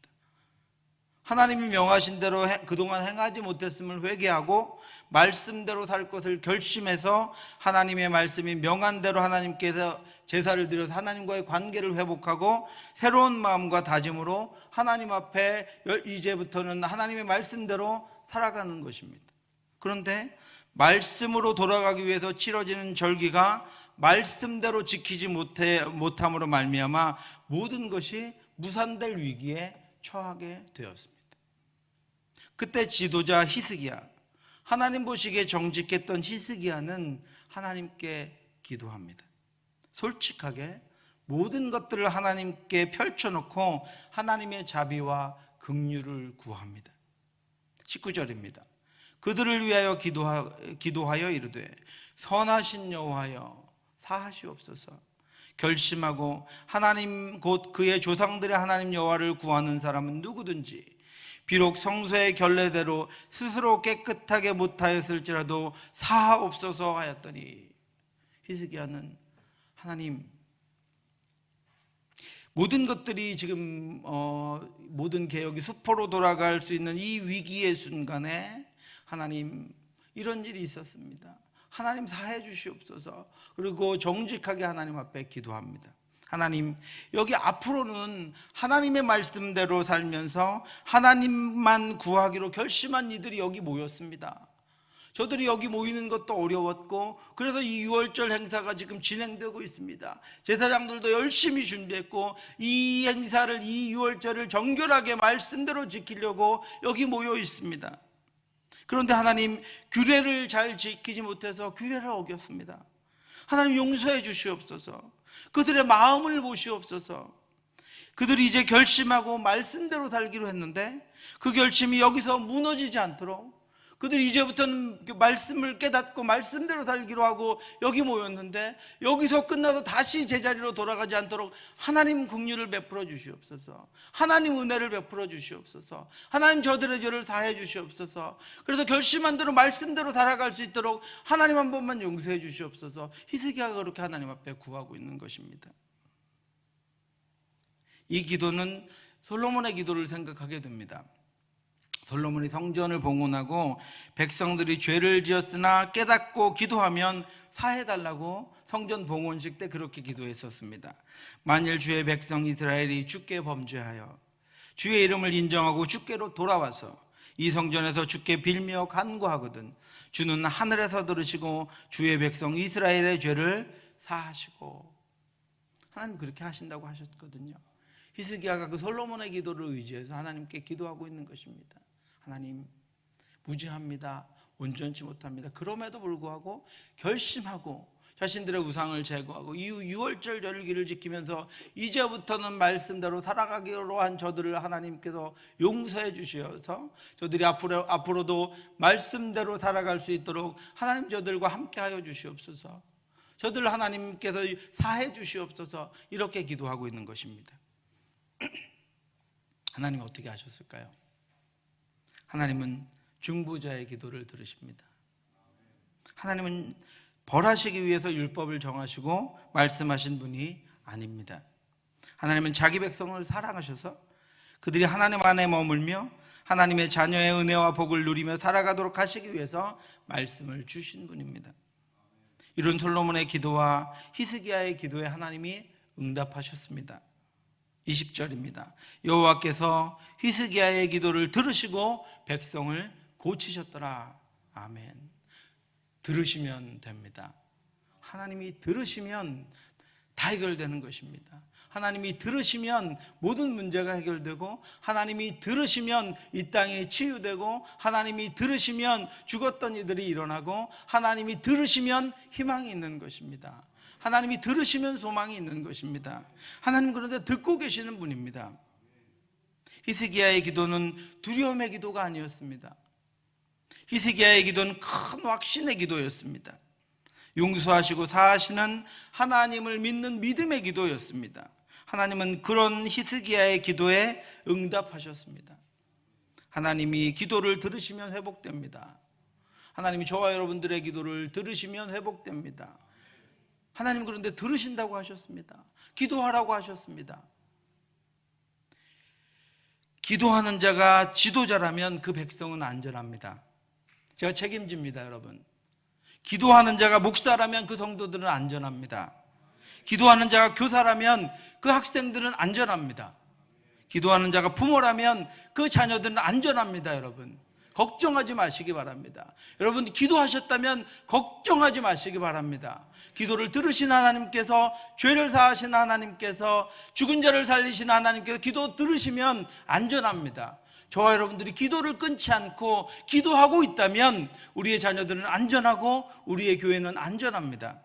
하나님이 명하신 대로 그동안 행하지 못했음을 회개하고 말씀대로 살 것을 결심해서 하나님의 말씀이 명한 대로 하나님께서 제사를 드려서 하나님과의 관계를 회복하고 새로운 마음과 다짐으로 하나님 앞에 이제부터는 하나님의 말씀대로 살아가는 것입니다. 그런데 말씀으로 돌아가기 위해서 치러지는 절기가 말씀대로 지키지 못함으로 말미암아 모든 것이 무산될 위기에 처하게 되었습니다. 그때 지도자 히스기야, 하나님 보시기에 정직했던 히스기야는 하나님께 기도합니다. 솔직하게 모든 것들을 하나님께 펼쳐놓고 하나님의 자비와 긍휼을 구합니다. 19절입니다. 그들을 위하여 기도하여 이르되 선하신 여호와여 사하시옵소서. 결심하고 하나님 곧 그의 조상들의 하나님 여호와를 구하는 사람은 누구든지 비록 성소의 결례대로 스스로 깨끗하게 못하였을지라도 사하옵소서 하였더니, 히스기야는 하나님, 모든 것들이 지금 모든 개혁이 수포로 돌아갈 수 있는 이 위기의 순간에 하나님, 이런 일이 있었습니다. 하나님 사해 주시옵소서. 그리고 정직하게 하나님 앞에 기도합니다. 하나님, 여기 앞으로는 하나님의 말씀대로 살면서 하나님만 구하기로 결심한 이들이 여기 모였습니다. 저들이 여기 모이는 것도 어려웠고, 그래서 이 유월절 행사가 지금 진행되고 있습니다. 제사장들도 열심히 준비했고, 이 행사를, 이 유월절을 정결하게 말씀대로 지키려고 여기 모여 있습니다. 그런데 하나님, 규례를 잘 지키지 못해서 규례를 어겼습니다. 하나님 용서해 주시옵소서. 그들의 마음을 보시옵소서. 그들이 이제 결심하고 말씀대로 살기로 했는데 그 결심이 여기서 무너지지 않도록, 그들이 이제부터는 말씀을 깨닫고 말씀대로 살기로 하고 여기 모였는데 여기서 끝나서 다시 제자리로 돌아가지 않도록 하나님 긍휼을 베풀어 주시옵소서. 하나님 은혜를 베풀어 주시옵소서. 하나님 저들의 죄를 사해 주시옵소서. 그래서 결심한 대로 말씀대로 살아갈 수 있도록 하나님 한 번만 용서해 주시옵소서. 히스기야가 그렇게 하나님 앞에 구하고 있는 것입니다. 이 기도는 솔로몬의 기도를 생각하게 됩니다. 솔로몬이 성전을 봉헌하고 백성들이 죄를 지었으나 깨닫고 기도하면 사해달라고 성전 봉헌식 때 그렇게 기도했었습니다. 만일 주의 백성 이스라엘이 주께 범죄하여 주의 이름을 인정하고 주께로 돌아와서 이 성전에서 주께 빌며 간구하거든 주는 하늘에서 들으시고 주의 백성 이스라엘의 죄를 사하시고, 하나님 그렇게 하신다고 하셨거든요. 히스기야가 그 솔로몬의 기도를 의지해서 하나님께 기도하고 있는 것입니다. 하나님, 무지합니다. 온전치 못합니다. 그럼에도 불구하고 결심하고 자신들의 우상을 제거하고 이 유월절 절기를 지키면서 이제부터는 말씀대로 살아가기로 한 저들을 하나님께서 용서해 주셔서 저들이 앞으로도 말씀대로 살아갈 수 있도록 하나님 저들과 함께하여 주시옵소서. 저들 하나님께서 사해 주시옵소서. 이렇게 기도하고 있는 것입니다. 하나님 어떻게 하셨을까요? 하나님은 중보자의 기도를 들으십니다. 하나님은 벌하시기 위해서 율법을 정하시고 말씀하신 분이 아닙니다. 하나님은 자기 백성을 사랑하셔서 그들이 하나님 안에 머물며 하나님의 자녀의 은혜와 복을 누리며 살아가도록 하시기 위해서 말씀을 주신 분입니다. 이런 솔로몬의 기도와 히스기야의 기도에 하나님이 응답하셨습니다. 20절입니다. 여호와께서 히스기야의 기도를 들으시고 백성을 고치셨더라. 아멘. 들으시면 됩니다. 하나님이 들으시면 다 해결되는 것입니다. 하나님이 들으시면 모든 문제가 해결되고, 하나님이 들으시면 이 땅이 치유되고, 하나님이 들으시면 죽었던 이들이 일어나고, 하나님이 들으시면 희망이 있는 것입니다. 하나님이 들으시면 소망이 있는 것입니다. 하나님 그런데 듣고 계시는 분입니다. 히스기야의 기도는 두려움의 기도가 아니었습니다. 히스기야의 기도는 큰 확신의 기도였습니다. 용서하시고 사하시는 하나님을 믿는 믿음의 기도였습니다. 하나님은 그런 히스기야의 기도에 응답하셨습니다. 하나님이 기도를 들으시면 회복됩니다. 하나님이 저와 여러분들의 기도를 들으시면 회복됩니다. 하나님 그런데 들으신다고 하셨습니다. 기도하라고 하셨습니다. 기도하는 자가 지도자라면 그 백성은 안전합니다. 제가 책임집니다, 여러분. 기도하는 자가 목사라면 그 성도들은 안전합니다. 기도하는 자가 교사라면 그 학생들은 안전합니다. 기도하는 자가 부모라면 그 자녀들은 안전합니다, 여러분. 걱정하지 마시기 바랍니다. 여러분, 기도하셨다면 걱정하지 마시기 바랍니다. 기도를 들으신 하나님께서, 죄를 사하신 하나님께서, 죽은 자를 살리신 하나님께서 기도 들으시면 안전합니다. 저와 여러분들이 기도를 끊지 않고 기도하고 있다면 우리의 자녀들은 안전하고 우리의 교회는 안전합니다.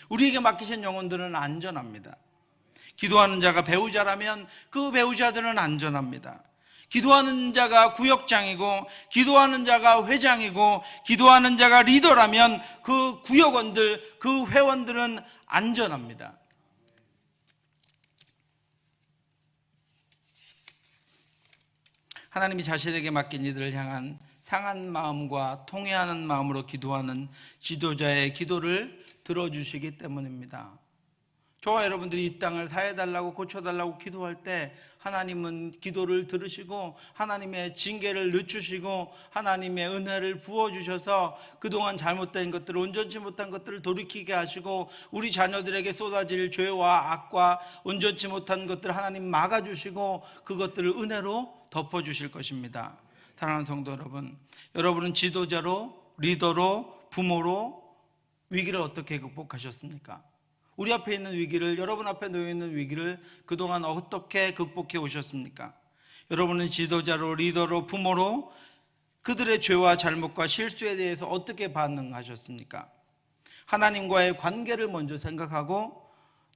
우리에게 맡기신 영혼들은 안전합니다. 기도하는 자가 배우자라면 그 배우자들은 안전합니다. 기도하는 자가 구역장이고, 기도하는 자가 회장이고, 기도하는 자가 리더라면 그 구역원들, 그 회원들은 안전합니다. 하나님이 자신에게 맡긴 이들을 향한 상한 마음과 통회하는 마음으로 기도하는 지도자의 기도를 들어주시기 때문입니다. 저와 여러분들이 이 땅을 사해달라고, 고쳐달라고 기도할 때 하나님은 기도를 들으시고 하나님의 징계를 늦추시고 하나님의 은혜를 부어주셔서 그동안 잘못된 것들을, 온전치 못한 것들을 돌이키게 하시고, 우리 자녀들에게 쏟아질 죄와 악과 온전치 못한 것들을 하나님 막아주시고 그것들을 은혜로 덮어주실 것입니다. 사랑하는 성도 여러분, 여러분은 지도자로, 리더로, 부모로 위기를 어떻게 극복하셨습니까? 우리 앞에 있는 위기를, 여러분 앞에 놓여있는 위기를 그동안 어떻게 극복해 오셨습니까? 여러분은 지도자로, 리더로, 부모로 그들의 죄와 잘못과 실수에 대해서 어떻게 반응하셨습니까? 하나님과의 관계를 먼저 생각하고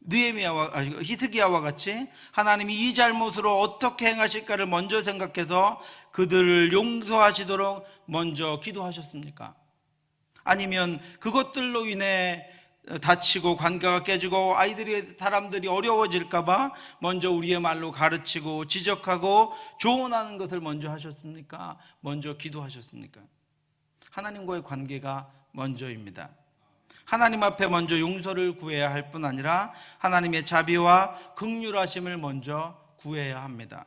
히스기야와 같이 하나님이 이 잘못으로 어떻게 행하실까를 먼저 생각해서 그들을 용서하시도록 먼저 기도하셨습니까? 아니면 그것들로 인해 다치고 관계가 깨지고 사람들이 어려워질까봐 먼저 우리의 말로 가르치고 지적하고 조언하는 것을 먼저 하셨습니까? 먼저 기도하셨습니까? 하나님과의 관계가 먼저입니다. 하나님 앞에 먼저 용서를 구해야 할 뿐 아니라 하나님의 자비와 긍휼하심을 먼저 구해야 합니다.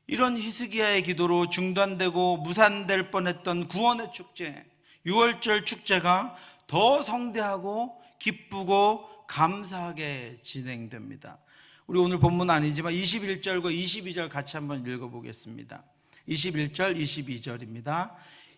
이런 히스기야의 기도로 중단되고 무산될 뻔했던 구원의 축제, 6월절 축제가 더 성대하고 기쁘고 감사하게 진행됩니다. 우리 오늘 본문 아니지만 21절과 22절 같이 한번 읽어보겠습니다. 21절, 22절입니다.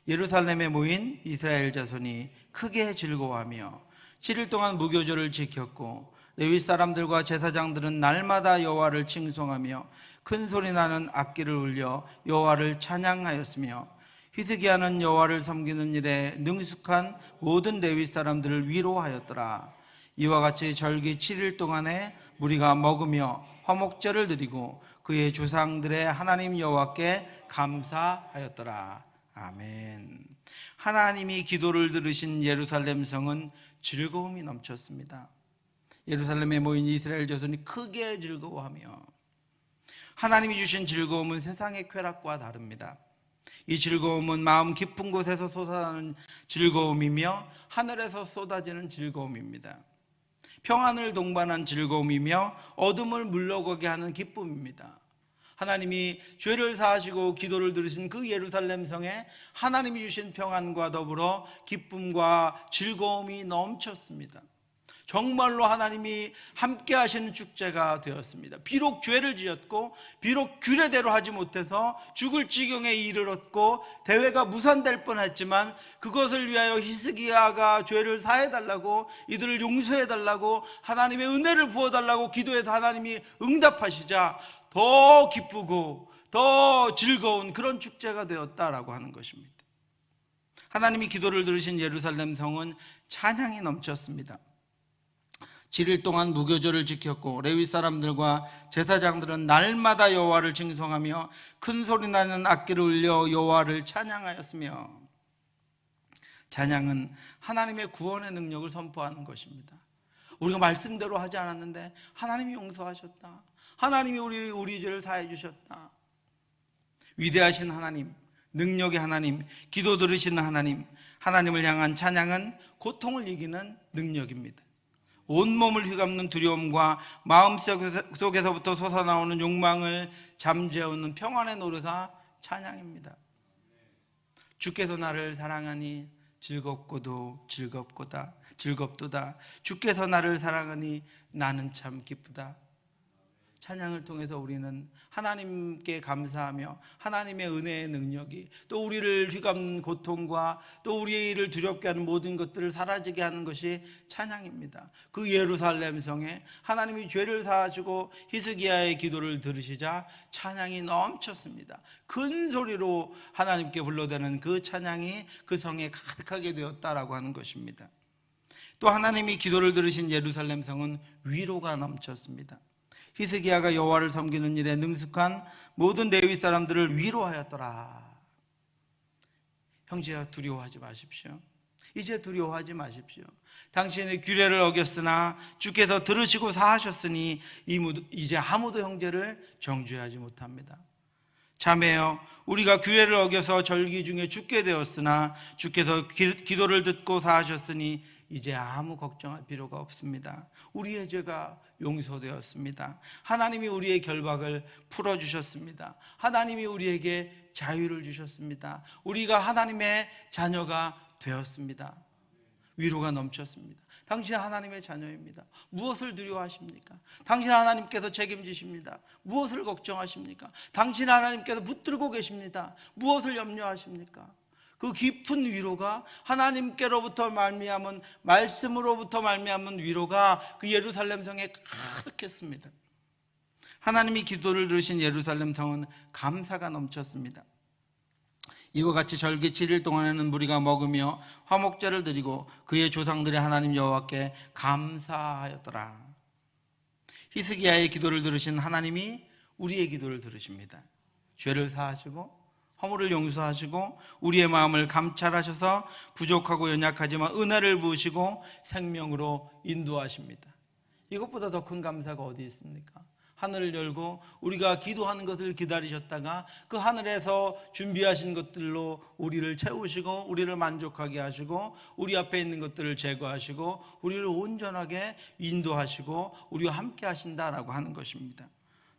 예루살렘에 모인 이스라엘 자손이 크게 즐거워하며 7일 동안 무교절을 지켰고, 레위 사람들과 제사장들은 날마다 여호와를 칭송하며 큰 소리 나는 악기를 울려 여호와를 찬양하였으며, 히스기야는 여호와를 섬기는 일에 능숙한 모든 레위 사람들을 위로하였더라. 이와 같이 절기 7일 동안에 무리가 먹으며 화목제를 드리고 그의 조상들의 하나님 여호와께 감사하였더라. 아멘. 하나님이 기도를 들으신 예루살렘 성은 즐거움이 넘쳤습니다. 예루살렘에 모인 이스라엘 자손이 크게 즐거워하며, 하나님이 주신 즐거움은 세상의 쾌락과 다릅니다. 이 즐거움은 마음 깊은 곳에서 솟아나는 즐거움이며 하늘에서 쏟아지는 즐거움입니다. 평안을 동반한 즐거움이며 어둠을 물러가게 하는 기쁨입니다. 하나님이 죄를 사하시고 기도를 들으신 그 예루살렘 성에 하나님이 주신 평안과 더불어 기쁨과 즐거움이 넘쳤습니다. 정말로 하나님이 함께 하시는 축제가 되었습니다. 비록 죄를 지었고 비록 규례대로 하지 못해서 죽을 지경에 이르렀고 대회가 무산될 뻔했지만 그것을 위하여 히스기야가 죄를 사해달라고, 이들을 용서해달라고, 하나님의 은혜를 부어달라고 기도해서 하나님이 응답하시자 더 기쁘고 더 즐거운 그런 축제가 되었다라고 하는 것입니다. 하나님이 기도를 들으신 예루살렘 성은 찬양이 넘쳤습니다. 7일 동안 무교절을 지켰고 레위 사람들과 제사장들은 날마다 여호와를 칭송하며 큰 소리 나는 악기를 울려 여호와를 찬양하였으며, 찬양은 하나님의 구원의 능력을 선포하는 것입니다. 우리가 말씀대로 하지 않았는데 하나님이 용서하셨다, 하나님이 우리 죄를 사해 주셨다. 위대하신 하나님, 능력의 하나님, 기도 들으시는 하나님, 하나님을 향한 찬양은 고통을 이기는 능력입니다. 온몸을 휘감는 두려움과 마음속에서부터 솟아나오는 욕망을 잠재우는 평안의 노래가 찬양입니다. 주께서 나를 사랑하니 즐겁고도 즐겁도다. 주께서 나를 사랑하니 나는 참 기쁘다. 찬양을 통해서 우리는 하나님께 감사하며 하나님의 은혜의 능력이 또 우리를 휘감는 고통과 또 우리를 두렵게 하는 모든 것들을 사라지게 하는 것이 찬양입니다. 그 예루살렘 성에 하나님이 죄를 사하시고 히스기야의 기도를 들으시자 찬양이 넘쳤습니다. 큰 소리로 하나님께 불러대는 그 찬양이 그 성에 가득하게 되었다라고 하는 것입니다. 또 하나님이 기도를 들으신 예루살렘 성은 위로가 넘쳤습니다. 히스기야가 여호와를 섬기는 일에 능숙한 모든 레위 사람들을 위로하였더라. 형제야, 두려워하지 마십시오. 이제 두려워하지 마십시오. 당신의 규례를 어겼으나 주께서 들으시고 사하셨으니 이제 아무도 형제를 정죄하지 못합니다. 자매여, 우리가 규례를 어겨서 절기 중에 죽게 되었으나 주께서 기도를 듣고 사하셨으니 이제 아무 걱정할 필요가 없습니다. 우리의 죄가 용서되었습니다. 하나님이 우리의 결박을 풀어주셨습니다. 하나님이 우리에게 자유를 주셨습니다. 우리가 하나님의 자녀가 되었습니다. 위로가 넘쳤습니다. 당신은 하나님의 자녀입니다. 무엇을 두려워하십니까? 당신 하나님께서 책임지십니다. 무엇을 걱정하십니까? 당신 하나님께서 붙들고 계십니다. 무엇을 염려하십니까? 그 깊은 위로가 하나님께로부터 말미암은 말씀으로부터 말미암은 위로가 그 예루살렘 성에 가득했습니다. 하나님이 기도를 들으신 예루살렘 성은 감사가 넘쳤습니다. 이와 같이 절기 7일 동안에는 무리가 먹으며 화목제를 드리고 그의 조상들의 하나님 여호와께 감사하였더라. 히스기야의 기도를 들으신 하나님이 우리의 기도를 들으십니다. 죄를 사하시고 허물을 용서하시고 우리의 마음을 감찰하셔서 부족하고 연약하지만 은혜를 부으시고 생명으로 인도하십니다. 이것보다 더 큰 감사가 어디 있습니까? 하늘을 열고 우리가 기도하는 것을 기다리셨다가 그 하늘에서 준비하신 것들로 우리를 채우시고 우리를 만족하게 하시고 우리 앞에 있는 것들을 제거하시고 우리를 온전하게 인도하시고 우리와 함께 하신다라고 하는 것입니다.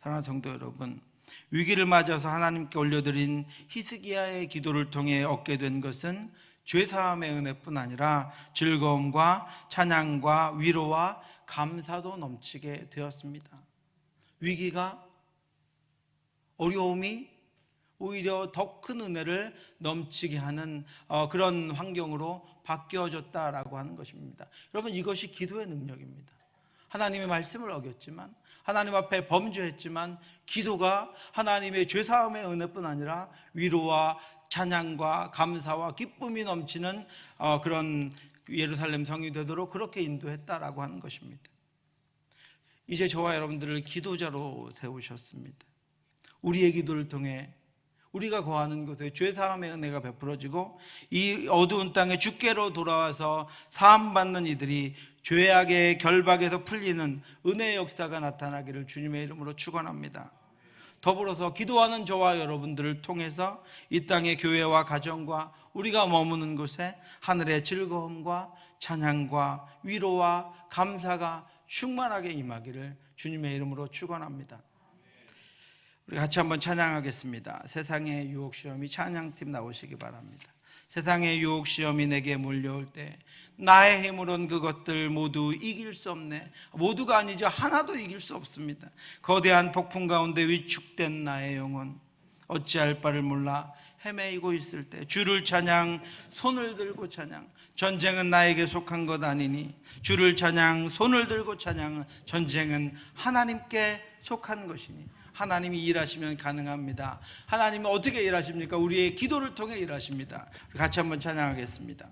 사랑하는 성도 여러분, 위기를 맞아서 하나님께 올려드린 히스기야의 기도를 통해 얻게 된 것은 죄사함의 은혜뿐 아니라 즐거움과 찬양과 위로와 감사도 넘치게 되었습니다. 위기가, 어려움이 오히려 더 큰 은혜를 넘치게 하는 그런 환경으로 바뀌어졌다라고 하는 것입니다. 여러분, 이것이 기도의 능력입니다. 하나님의 말씀을 어겼지만, 하나님 앞에 범죄했지만 기도가 하나님의 죄사함의 은혜뿐 아니라 위로와 찬양과 감사와 기쁨이 넘치는 그런 예루살렘 성이 되도록 그렇게 인도했다라고 하는 것입니다. 이제 저와 여러분들을 기도자로 세우셨습니다. 우리의 기도를 통해 우리가 거하는 곳에 죄사함의 은혜가 베풀어지고 이 어두운 땅에 주께로 돌아와서 사함받는 이들이 죄악의 결박에서 풀리는 은혜의 역사가 나타나기를 주님의 이름으로 축원합니다. 더불어서 기도하는 저와 여러분들을 통해서 이 땅의 교회와 가정과 우리가 머무는 곳에 하늘의 즐거움과 찬양과 위로와 감사가 충만하게 임하기를 주님의 이름으로 축원합니다. 우리 같이 한번 찬양하겠습니다. 세상의 유혹시험이 찬양팀 나오시기 바랍니다. 세상의 유혹 시험이 내게 몰려올 때 나의 힘으론 그것들 모두 이길 수 없네. 모두가 아니죠. 하나도 이길 수 없습니다. 거대한 폭풍 가운데 위축된 나의 영혼, 어찌할 바를 몰라 헤매이고 있을 때 주를 찬양, 손을 들고 찬양. 전쟁은 나에게 속한 것 아니니 주를 찬양, 손을 들고 찬양. 전쟁은 하나님께 속한 것이니 하나님이 일하시면 가능합니다. 하나님은 어떻게 일하십니까? 우리의 기도를 통해 일하십니다. 같이 한번 찬양하겠습니다.